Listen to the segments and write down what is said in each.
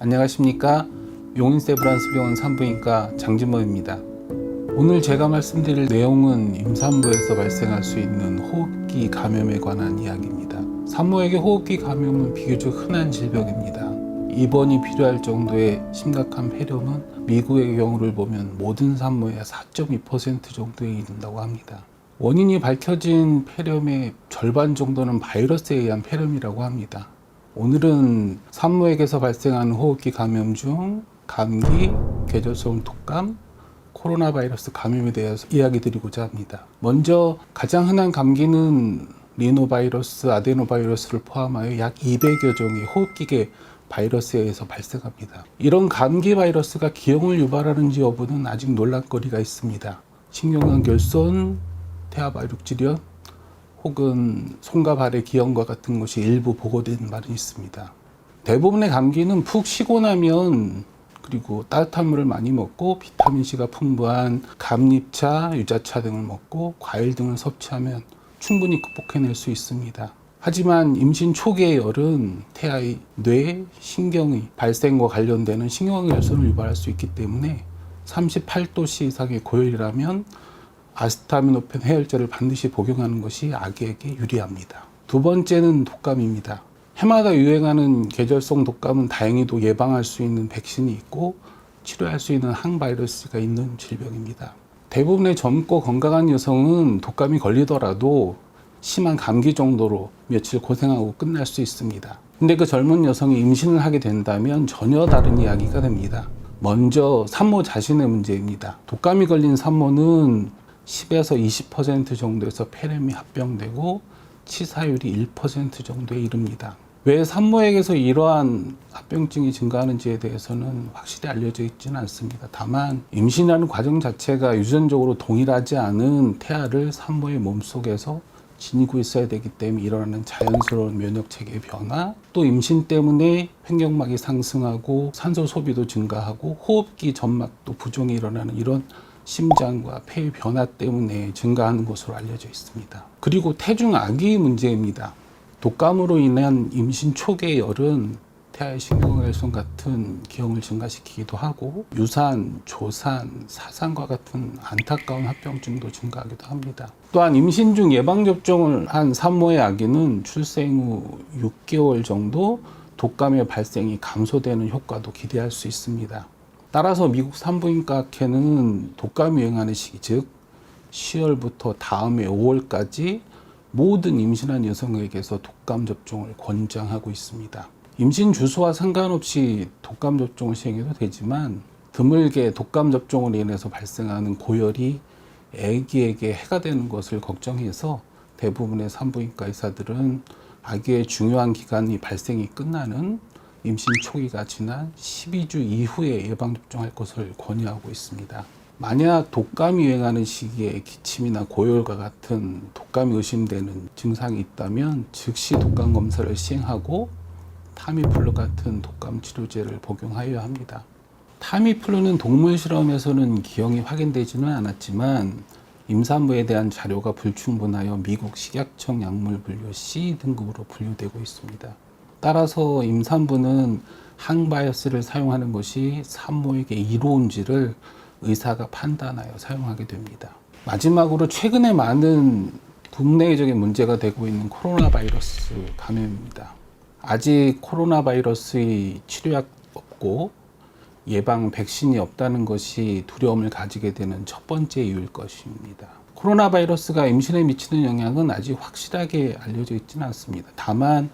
안녕하십니까. 용인세브란스병원 산부인과 장진모입니다. 오늘 제가 말씀드릴 내용은 임산부에서 발생할 수 있는 호흡기 감염에 관한 이야기입니다. 산모에게 호흡기 감염은 비교적 흔한 질병입니다. 입원이 필요할 정도의 심각한 폐렴은 미국의 경우를 보면 모든 산모의 4.2% 정도에 이른다고 합니다. 원인이 밝혀진 폐렴의 절반 정도는 바이러스에 의한 폐렴이라고 합니다. 오늘은 산모에게서 발생하는 호흡기 감염 중 감기, 계절성 독감, 코로나 바이러스 감염에 대해서 이야기 드리고자 합니다. 먼저 가장 흔한 감기는 리노바이러스, 아데노바이러스를 포함하여 약 200여 종의 호흡기계 바이러스에 의해서 발생합니다. 이런 감기 바이러스가 기형을 유발하는지 여부는 아직 논란거리가 있습니다. 신경관 결손, 태아발육질염, 혹은 손과 발의 기형과 같은 것이 일부 보고된 바는 있습니다. 대부분의 감기는 푹 쉬고 나면 그리고 따뜻한 물을 많이 먹고 비타민C가 풍부한 감잎차, 유자차 등을 먹고 과일 등을 섭취하면 충분히 극복해낼 수 있습니다. 하지만 임신 초기의 열은 태아의 뇌, 신경의 발생과 관련되는 신경결손을 유발할 수 있기 때문에 38도씨 이상의 고열이라면 아세타미노펜 해열제를 반드시 복용하는 것이 아기에게 유리합니다. 두 번째는 독감입니다. 해마다 유행하는 계절성 독감은 다행히도 예방할 수 있는 백신이 있고 치료할 수 있는 항바이러스가 있는 질병입니다. 대부분의 젊고 건강한 여성은 독감이 걸리더라도 심한 감기 정도로 며칠 고생하고 끝날 수 있습니다. 근데 그 젊은 여성이 임신을 하게 된다면 전혀 다른 이야기가 됩니다. 먼저 산모 자신의 문제입니다. 독감이 걸린 산모는 10에서 20% 정도에서 폐렴이 합병되고 치사율이 1% 정도에 이릅니다. 왜 산모에게서 이러한 합병증이 증가하는지에 대해서는 확실히 알려져 있지는 않습니다. 다만 임신하는 과정 자체가 유전적으로 동일하지 않은 태아를 산모의 몸속에서 지니고 있어야 되기 때문에 일어나는 자연스러운 면역체계의 변화, 또 임신 때문에 횡격막이 상승하고 산소 소비도 증가하고 호흡기 점막도 부종이 일어나는 이런 심장과 폐의 변화 때문에 증가하는 것으로 알려져 있습니다. 그리고 태중 아기 문제입니다. 독감으로 인한 임신 초기의 열은 태아의 신경결손 같은 기형을 증가시키기도 하고 유산, 조산, 사산과 같은 안타까운 합병증도 증가하기도 합니다. 또한 임신 중 예방접종을 한 산모의 아기는 출생 후 6개월 정도 독감의 발생이 감소되는 효과도 기대할 수 있습니다. 따라서 미국 산부인과학회는 독감이 유행하는 시기, 즉 10월부터 다음 해 5월까지 모든 임신한 여성에게서 독감 접종을 권장하고 있습니다. 임신 주소와 상관없이 독감 접종을 시행해도 되지만 드물게 독감 접종으로 인해서 발생하는 고열이 아기에게 해가 되는 것을 걱정해서 대부분의 산부인과 의사들은 아기의 중요한 기간이 발생이 끝나는 임신 초기가 지난 12주 이후에 예방접종할 것을 권유하고 있습니다. 만약 독감이 유행하는 시기에 기침이나 고열과 같은 독감이 의심되는 증상이 있다면 즉시 독감 검사를 시행하고 타미플루 같은 독감 치료제를 복용하여야 합니다. 타미플루는 동물 실험에서는 기형이 확인되지는 않았지만 임산부에 대한 자료가 불충분하여 미국 식약청 약물 분류 C 등급으로 분류되고 있습니다. 따라서 임산부는 항바이러스를 사용하는 것이 산모에게 이로운지를 의사가 판단하여 사용하게 됩니다. 마지막으로 최근에 많은 국내적인 문제가 되고 있는 코로나 바이러스 감염입니다. 아직 코로나 바이러스의 치료약 없고 예방 백신이 없다는 것이 두려움을 가지게 되는 첫 번째 이유일 것입니다. 코로나 바이러스가 임신에 미치는 영향은 아직 확실하게 알려져 있지는 않습니다. 다만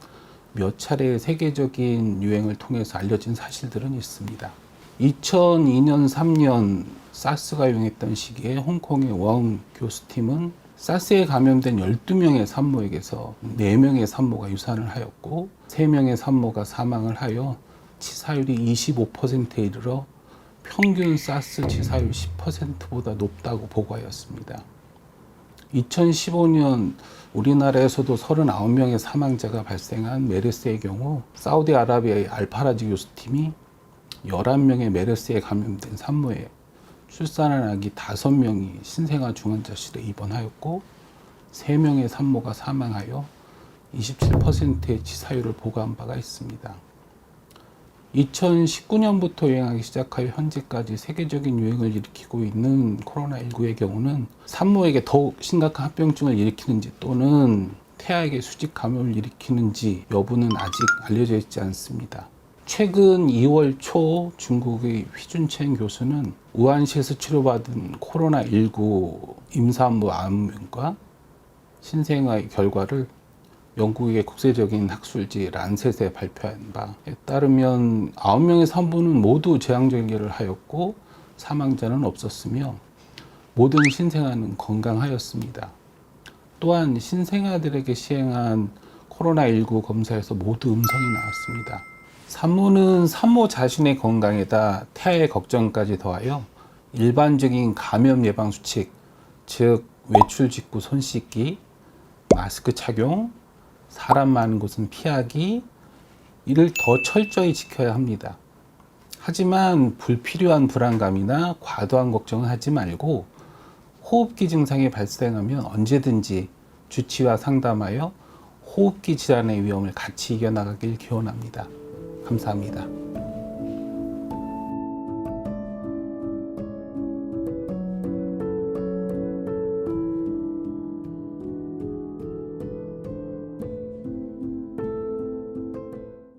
몇 차례의 세계적인 유행을 통해서 알려진 사실들은 있습니다. 2002년, 3년 사스가 유행했던 시기에 홍콩의 웡 교수팀은 사스에 감염된 12명의 산모에게서 4명의 산모가 유산을 하였고 3명의 산모가 사망을 하여 치사율이 25%에 이르러 평균 사스 치사율 10%보다 높다고 보고하였습니다. 2015년 우리나라에서도 39명의 사망자가 발생한 메르스의 경우 사우디아라비아의 알파라지 교수팀이 11명의 메르스에 감염된 산모에 출산한 아기 5명이 신생아 중환자실에 입원하였고 3명의 산모가 사망하여 27%의 치사율을 보고한 바가 있습니다. 2019년부터 유행하기 시작하여 현재까지 세계적인 유행을 일으키고 있는 코로나19의 경우는 산모에게 더욱 심각한 합병증을 일으키는지 또는 태아에게 수직 감염을 일으키는지 여부는 아직 알려져 있지 않습니다. 최근 2월 초 중국의 휘준첸 교수는 우한시에서 치료받은 코로나19 임산부 9명과 신생아의 결과를 영국의 국제적인 학술지 란셋에 발표한 바에 따르면 9명의 산부는 모두 제왕절개를 하였고 사망자는 없었으며 모든 신생아는 건강하였습니다. 또한 신생아들에게 시행한 코로나19 검사에서 모두 음성이 나왔습니다. 산모는 산모 자신의 건강에다 태아의 걱정까지 더하여 일반적인 감염 예방 수칙, 즉 외출 직후 손 씻기, 마스크 착용, 사람 많은 곳은 피하기, 이를 더 철저히 지켜야 합니다. 하지만 불필요한 불안감이나 과도한 걱정은 하지 말고 호흡기 증상이 발생하면 언제든지 주치의와 상담하여 호흡기 질환의 위험을 같이 이겨나가길 기원합니다. 감사합니다.